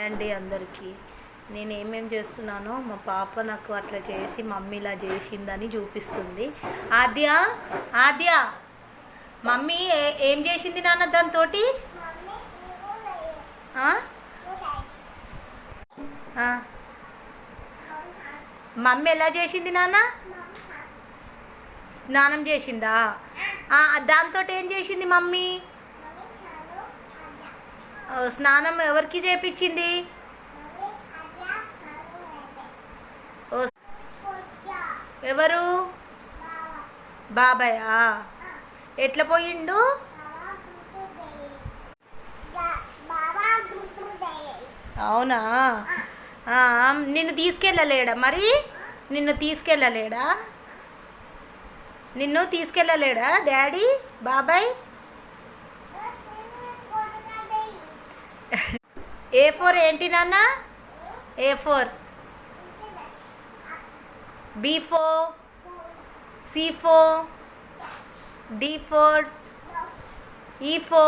అండి అందరికీ నేను ఏమేం చేస్తున్నానో మా పాప నాకు అట్లా చేసి మమ్మీ ఇలా చేసిందని చూపిస్తుంది. ఆద్య ఆద్య మమ్మీ ఏం చేసింది నాన్న దాంతో? మమ్మీ ఎలా చేసింది నాన్న? స్నానం చేసిందా? దాంతో ఏం చేసింది మమ్మీ? స్నానం ఎవరికి చేపించింది? ఎవరు? బాబాయా? ఎట్లా పోయిండు? అవునా? నిన్ను తీసుకెళ్ళలేడా మరి? నిన్ను తీసుకెళ్ళలేడా డాడీ బాబాయ్? A4 ఏంటి నాన్న? A4 B4 C4 D4 E4